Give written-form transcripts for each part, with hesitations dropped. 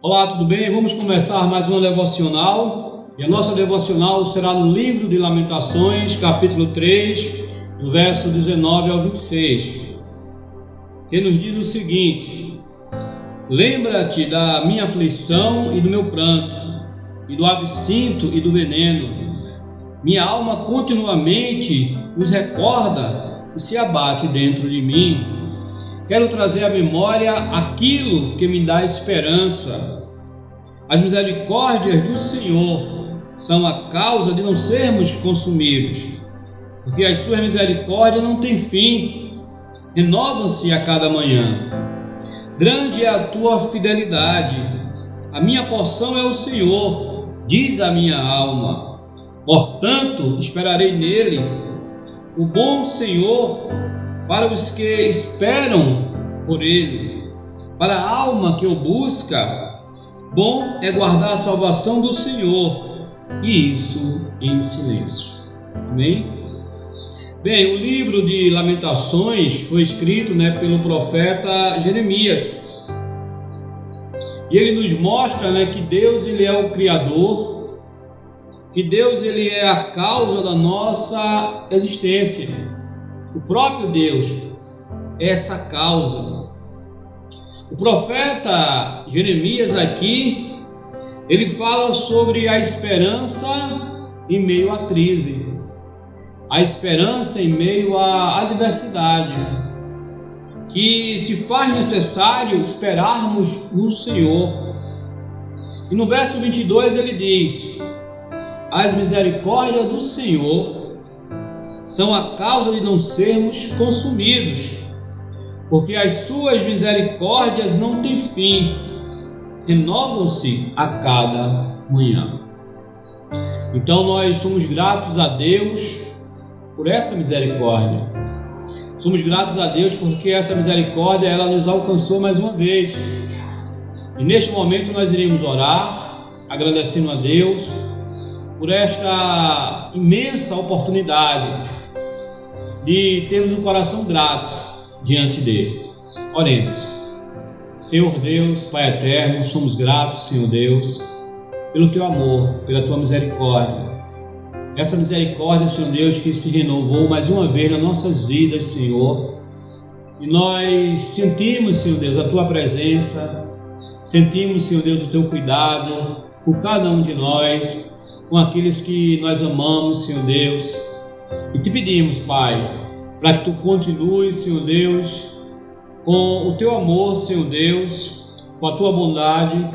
Olá, tudo bem? Vamos começar mais uma devocional. E a nossa devocional será no livro de Lamentações, capítulo 3, do verso 19 ao 26, que nos diz o seguinte: Lembra-te da minha aflição e do meu pranto, e do absinto e do veneno. Minha alma continuamente os recorda e se abate dentro de mim. Quero trazer à memória aquilo que me dá esperança. As misericórdias do Senhor são a causa de não sermos consumidos, porque as suas misericórdias não têm fim, renovam-se a cada manhã. Grande é a tua fidelidade, a minha porção é o Senhor, diz a minha alma. Portanto, esperarei nele, o bom Senhor, para os que esperam por ele. Para a alma que o busca, bom é guardar a salvação do Senhor, e isso em silêncio. Amém? Bem, o livro de Lamentações foi escrito pelo profeta Jeremias. E ele nos mostra que Deus ele é o Criador, que Deus ele é a causa da nossa existência. O próprio Deus é essa causa. O profeta Jeremias aqui, ele fala sobre a esperança em meio à crise, a esperança em meio à adversidade, que se faz necessário esperarmos no Senhor. E no verso 22 ele diz: as misericórdias do Senhor são a causa de não sermos consumidos, porque as suas misericórdias não têm fim, renovam-se a cada manhã. Então nós somos gratos a Deus por essa misericórdia. Somos gratos a Deus porque essa misericórdia ela nos alcançou mais uma vez. E neste momento nós iremos orar, agradecendo a Deus por esta imensa oportunidade de termos um coração grato diante dele. Oremos. Senhor Deus, Pai eterno, somos gratos, Senhor Deus, pelo teu amor, pela tua misericórdia. Essa misericórdia, Senhor Deus, que se renovou mais uma vez nas nossas vidas, Senhor. E nós sentimos, Senhor Deus, a tua presença, sentimos, Senhor Deus, o teu cuidado por cada um de nós, com aqueles que nós amamos, Senhor Deus. E te pedimos, Pai, para que tu continues, Senhor Deus, com o teu amor, Senhor Deus, com a tua bondade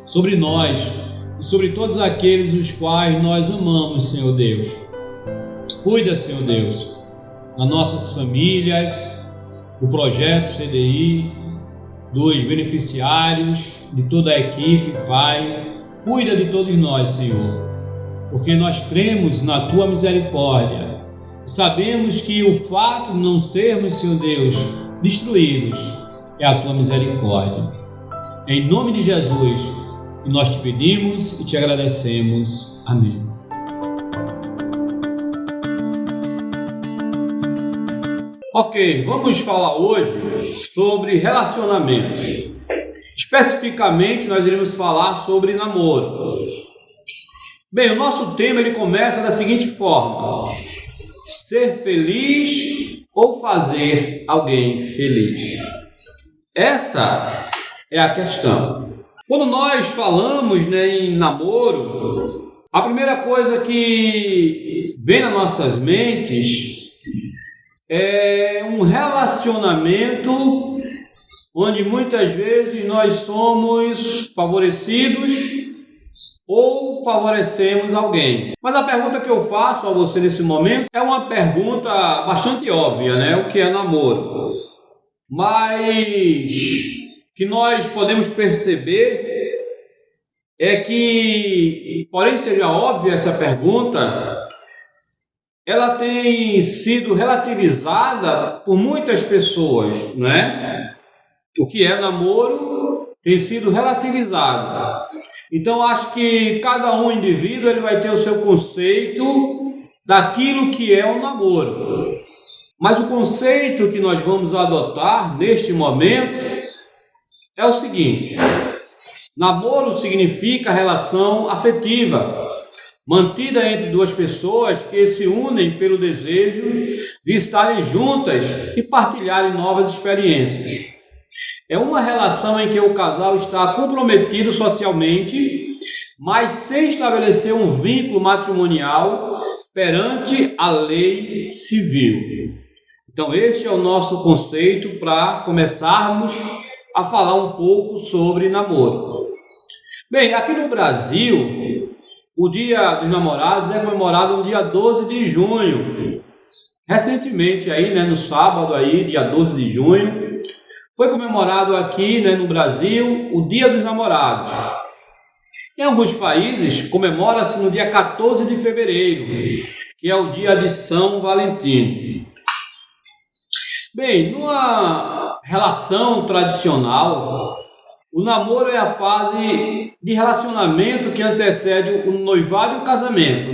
sobre nós e sobre todos aqueles os quais nós amamos, Senhor Deus. Cuida, Senhor Deus, das nossas famílias, do projeto CDI, dos beneficiários, de toda a equipe, Pai. Cuida de todos nós, Senhor, porque nós cremos na tua misericórdia. Sabemos que o fato de não sermos, Senhor Deus, destruídos é a tua misericórdia. Em nome de Jesus, nós te pedimos e te agradecemos. Amém. Ok, vamos falar hoje sobre relacionamentos. Especificamente, nós iremos falar sobre namoro. Bem, o nosso tema ele começa da seguinte forma: ser feliz ou fazer alguém feliz? Essa é a questão. Quando nós falamos em namoro, a primeira coisa que vem nas nossas mentes é um relacionamento onde muitas vezes nós somos favorecidos ou favorecemos alguém. Mas a pergunta que eu faço a você nesse momento é uma pergunta bastante óbvia, o que é namoro? Mas que nós podemos perceber é que, porém seja óbvia essa pergunta, ela tem sido relativizada por muitas pessoas, O que é namoro tem sido relativizado. Então, acho que cada um indivíduo ele vai ter o seu conceito daquilo que é um namoro. Mas o conceito que nós vamos adotar neste momento é o seguinte: Namoro significa relação afetiva, mantida entre duas pessoas que se unem pelo desejo de estarem juntas e partilharem novas experiências. É uma relação em que o casal está comprometido socialmente, mas sem estabelecer um vínculo matrimonial perante a lei civil. Então, este é o nosso conceito para começarmos a falar um pouco sobre namoro. Bem, aqui no Brasil, o Dia dos Namorados é comemorado no dia 12 de junho. Recentemente, aí, no sábado, aí, dia 12 de junho, foi comemorado aqui, no Brasil, o Dia dos Namorados. Em alguns países, comemora-se no dia 14 de fevereiro, que é o dia de São Valentim. Bem, numa relação tradicional, o namoro é a fase de relacionamento que antecede o noivado e o casamento,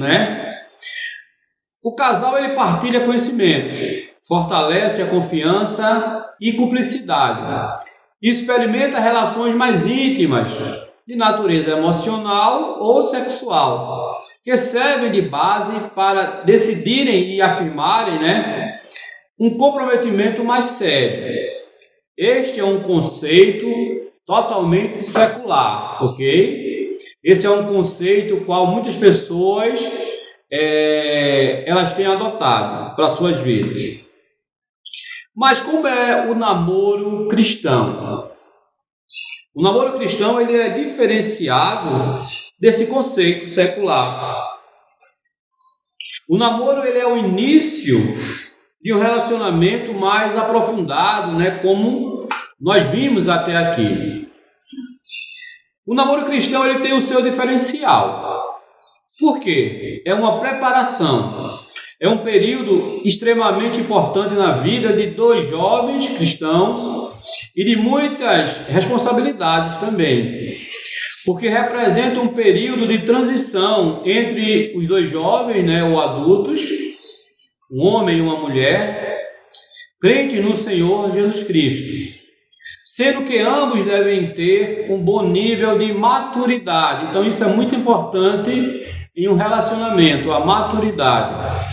O casal, ele partilha conhecimento, fortalece a confiança e cumplicidade, experimenta relações mais íntimas, de natureza emocional ou sexual, que servem de base para decidirem e afirmarem, um comprometimento mais sério. Este é um conceito totalmente secular, ok? Esse é um conceito qual muitas pessoas elas têm adotado para suas vidas. Mas como é o namoro cristão? O namoro cristão, ele é diferenciado desse conceito secular. O namoro, ele é o início de um relacionamento mais aprofundado, como nós vimos até aqui. O namoro cristão, ele tem o seu diferencial. Por quê? É uma preparação. É um período extremamente importante na vida de dois jovens cristãos e de muitas responsabilidades também, porque representa um período de transição entre os dois jovens, ou adultos, um homem e uma mulher, crentes no Senhor Jesus Cristo, sendo que ambos devem ter um bom nível de maturidade. Então isso é muito importante em um relacionamento, a maturidade.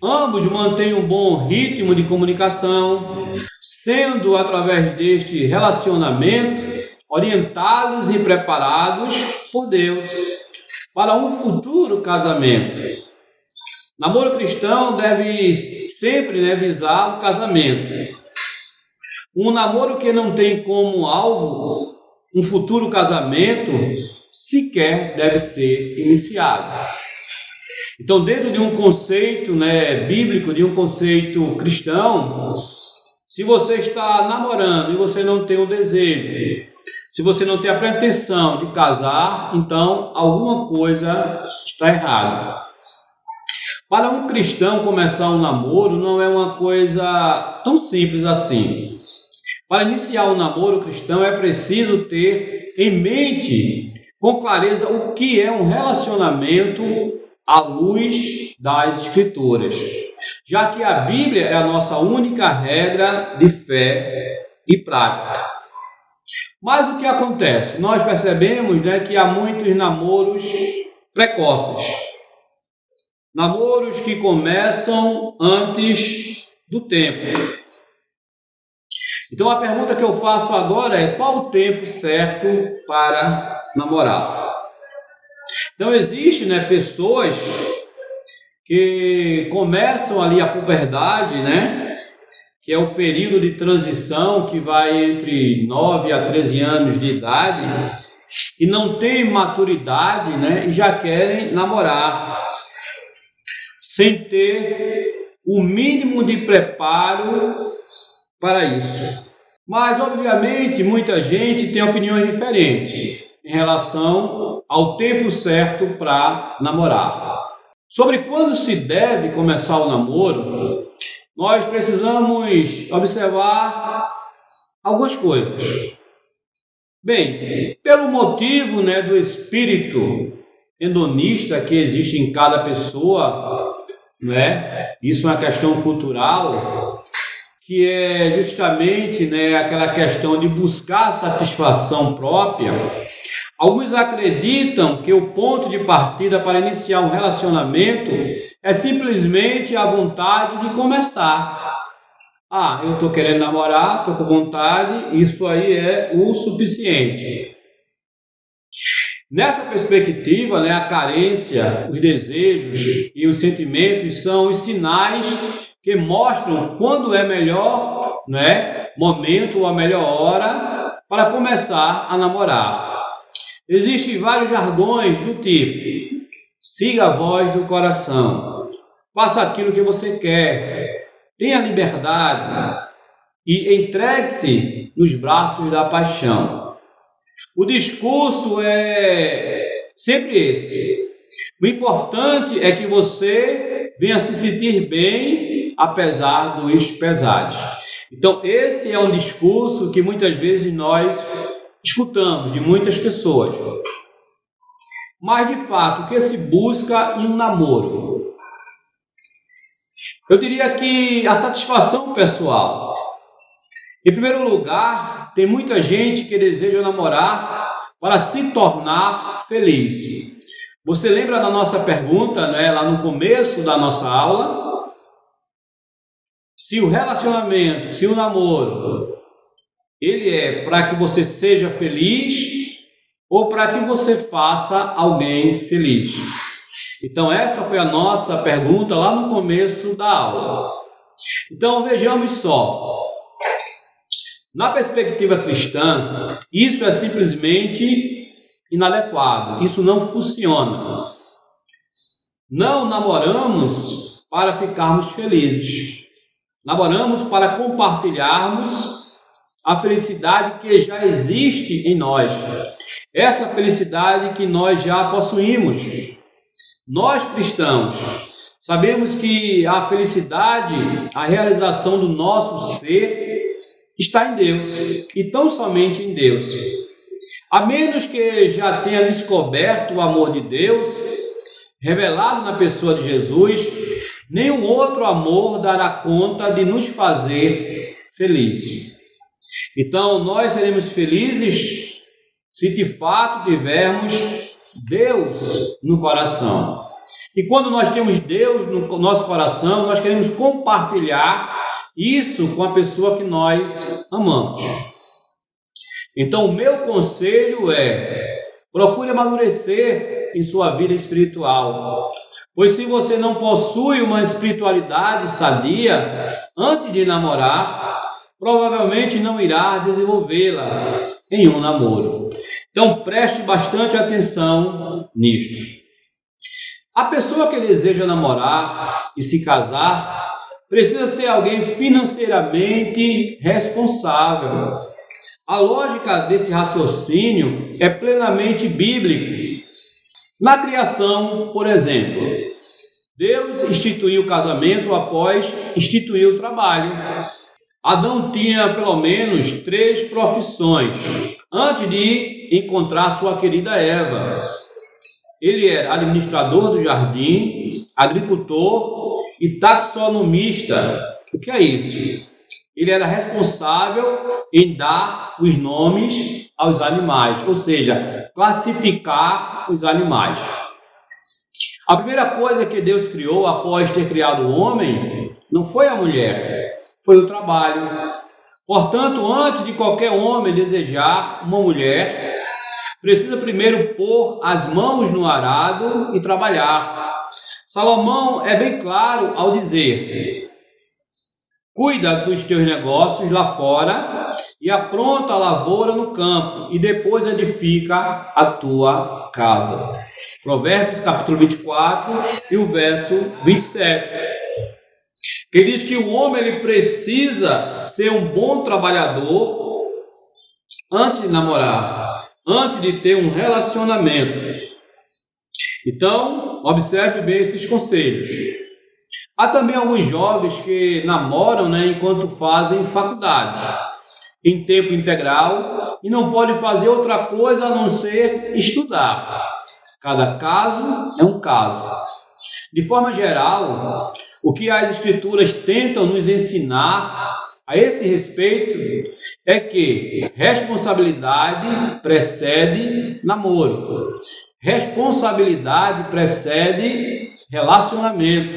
Ambos mantêm um bom ritmo de comunicação, sendo através deste relacionamento orientados e preparados por Deus para um futuro casamento. Namoro cristão deve sempre visar o casamento. Um namoro que não tem como alvo um futuro casamento sequer deve ser iniciado. Então, dentro de um conceito bíblico, de um conceito cristão, se você está namorando e você não tem o desejo, se você não tem a pretensão de casar, então alguma coisa está errada. Para um cristão começar um namoro não é uma coisa tão simples assim. Para iniciar um namoro cristão é preciso ter em mente com clareza o que é um relacionamento à luz das Escrituras, já que a Bíblia é a nossa única regra de fé e prática. Mas o que acontece? Nós percebemos que há muitos namoros precoces, namoros que começam antes do tempo. Então a pergunta que eu faço agora é: qual o tempo certo para namorar? Então existe pessoas que começam ali a puberdade, que é o período de transição que vai entre 9 a 13 anos de idade, e não têm maturidade, e já querem namorar, sem ter o mínimo de preparo para isso. Mas, obviamente, muita gente tem opiniões diferentes em relação ao tempo certo para namorar. Sobre quando se deve começar o namoro, nós precisamos observar algumas coisas. Bem, pelo motivo do espírito hedonista que existe em cada pessoa, isso é uma questão cultural, que é justamente aquela questão de buscar satisfação própria. Alguns acreditam que o ponto de partida para iniciar um relacionamento é simplesmente a vontade de começar. Eu estou querendo namorar, estou com vontade, isso aí é o suficiente. Nessa perspectiva, a carência, os desejos e os sentimentos são os sinais que mostram quando é melhor momento ou a melhor hora para começar a namorar. Existem vários jargões do tipo: siga a voz do coração, faça aquilo que você quer, tenha liberdade e entregue-se nos braços da paixão. O discurso é sempre esse. O importante é que você venha se sentir bem, apesar dos pesares. Então, esse é um discurso que muitas vezes nós escutamos de muitas pessoas. Mas, de fato, o que se busca em um namoro? Eu diria que a satisfação pessoal. Em primeiro lugar, tem muita gente que deseja namorar para se tornar feliz. Você lembra da nossa pergunta, lá no começo da nossa aula? Se o relacionamento, se o namoro, ele é para que você seja feliz ou para que você faça alguém feliz? Então essa foi a nossa pergunta lá no começo da aula. Então vejamos só. Na perspectiva cristã, isso é simplesmente inadequado. Isso não funciona. Não namoramos para ficarmos felizes. Namoramos para compartilharmos a felicidade que já existe em nós. Essa felicidade que nós já possuímos. Nós cristãos sabemos que a felicidade, a realização do nosso ser está em Deus e tão somente em Deus. A menos que já tenha descoberto o amor de Deus, revelado na pessoa de Jesus, nenhum outro amor dará conta de nos fazer felizes. Então, nós seremos felizes se de fato tivermos Deus no coração. E quando nós temos Deus no nosso coração, nós queremos compartilhar isso com a pessoa que nós amamos. Então, o meu conselho é: procure amadurecer em sua vida espiritual. Pois se você não possui uma espiritualidade sadia, antes de namorar, provavelmente não irá desenvolvê-la em um namoro. Então preste bastante atenção nisto. A pessoa que deseja namorar e se casar precisa ser alguém financeiramente responsável. A lógica desse raciocínio é plenamente bíblica. Na criação, por exemplo, Deus instituiu o casamento após instituir o trabalho. Adão tinha pelo menos 3 profissões antes de encontrar sua querida Eva. Ele era administrador do jardim, agricultor e taxonomista. O que é isso? Ele era responsável em dar os nomes aos animais, ou seja, classificar os animais. A primeira coisa que Deus criou após ter criado o homem não foi a mulher, foi o trabalho. Portanto, antes de qualquer homem desejar uma mulher, precisa primeiro pôr as mãos no arado e trabalhar. Salomão é bem claro ao dizer: cuida dos teus negócios lá fora e apronta a lavoura no campo, e depois edifica a tua casa. Provérbios capítulo 24 e o verso 27. Que diz que o homem ele precisa ser um bom trabalhador antes de namorar, antes de ter um relacionamento. Então, observe bem esses conselhos. Há também alguns jovens que namoram enquanto fazem faculdade, em tempo integral, e não podem fazer outra coisa a não ser estudar. Cada caso é um caso. De forma geral, o que as Escrituras tentam nos ensinar a esse respeito é que responsabilidade precede namoro. Responsabilidade precede relacionamento.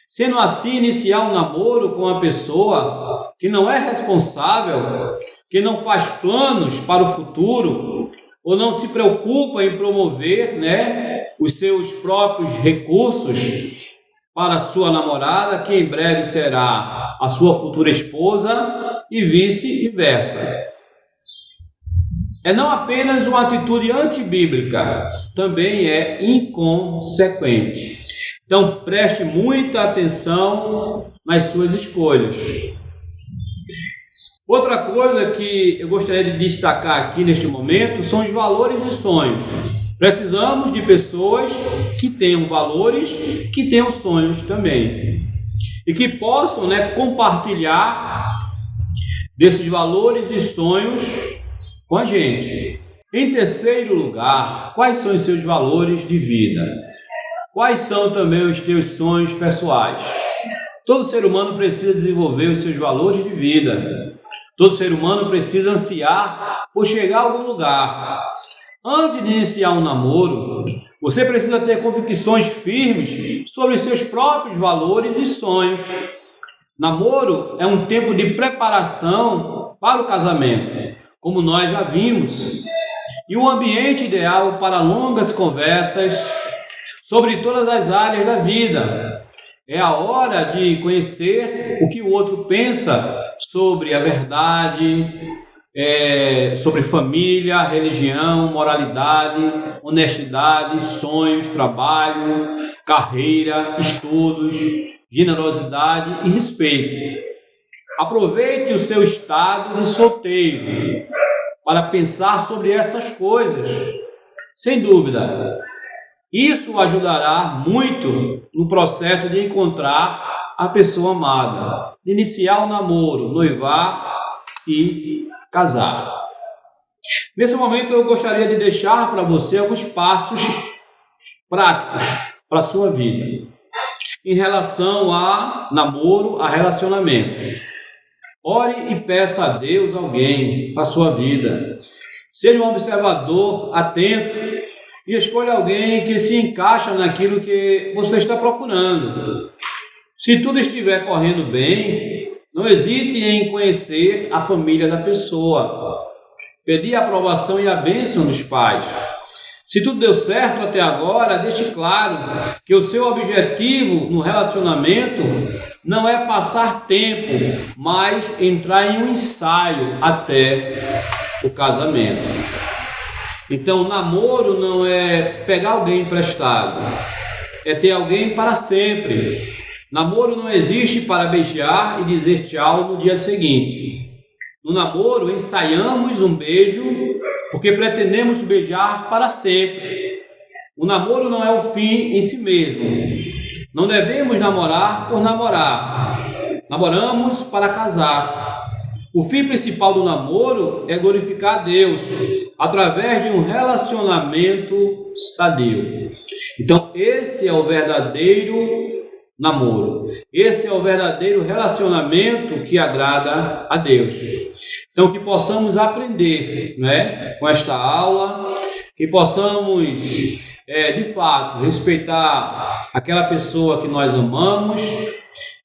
Sendo assim, iniciar um namoro com uma pessoa que não é responsável, que não faz planos para o futuro, ou não se preocupa em promover, os seus próprios recursos para a sua namorada, que em breve será a sua futura esposa, e vice-versa. É não apenas uma atitude antibíblica, também é inconsequente. Então preste muita atenção nas suas escolhas. Outra coisa que eu gostaria de destacar aqui neste momento são os valores e sonhos. Precisamos de pessoas que tenham valores, que tenham sonhos também. E que possam compartilhar desses valores e sonhos com a gente. Em terceiro lugar, quais são os seus valores de vida? Quais são também os teus sonhos pessoais? Todo ser humano precisa desenvolver os seus valores de vida. Todo ser humano precisa ansiar por chegar a algum lugar. Antes de iniciar um namoro, você precisa ter convicções firmes sobre os seus próprios valores e sonhos. Namoro é um tempo de preparação para o casamento, como nós já vimos, e um ambiente ideal para longas conversas sobre todas as áreas da vida. É a hora de conhecer o que o outro pensa sobre a verdade, sobre família, religião, moralidade, honestidade, sonhos, trabalho, carreira, estudos, generosidade e respeito. Aproveite o seu estado de solteiro para pensar sobre essas coisas. Sem dúvida, isso o ajudará muito no processo de encontrar a pessoa amada, de iniciar o namoro, noivar e casar. Nesse momento eu gostaria de deixar para você alguns passos práticos para a sua vida em relação a namoro, a relacionamento. Ore e peça a Deus alguém para a sua vida. Seja um observador atento e escolha alguém que se encaixa naquilo que você está procurando. Se tudo estiver correndo bem, não hesite em conhecer a família da pessoa. Pedir a aprovação e a bênção dos pais. Se tudo deu certo até agora, deixe claro que o seu objetivo no relacionamento não é passar tempo, mas entrar em um ensaio até o casamento. Então, namoro não é pegar alguém emprestado, é ter alguém para sempre. Namoro não existe para beijar e dizer tchau no dia seguinte. No namoro, ensaiamos um beijo porque pretendemos beijar para sempre. O namoro não é o fim em si mesmo. Não devemos namorar por namorar. Namoramos para casar. O fim principal do namoro é glorificar a Deus através de um relacionamento sadio. Então, esse é o verdadeiro namoro. Esse é o verdadeiro relacionamento que agrada a Deus. Então, que possamos aprender, com esta aula, que possamos, de fato, respeitar aquela pessoa que nós amamos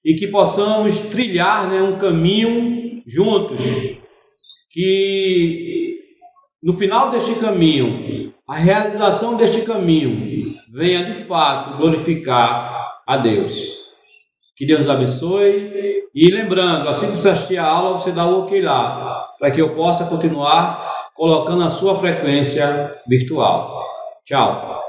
e que possamos trilhar, um caminho juntos. Que no final deste caminho, a realização deste caminho venha de fato glorificar a Deus. Que Deus abençoe. E lembrando, assim que você assistir a aula, você dá o ok lá, para que eu possa continuar colocando a sua frequência virtual. Tchau.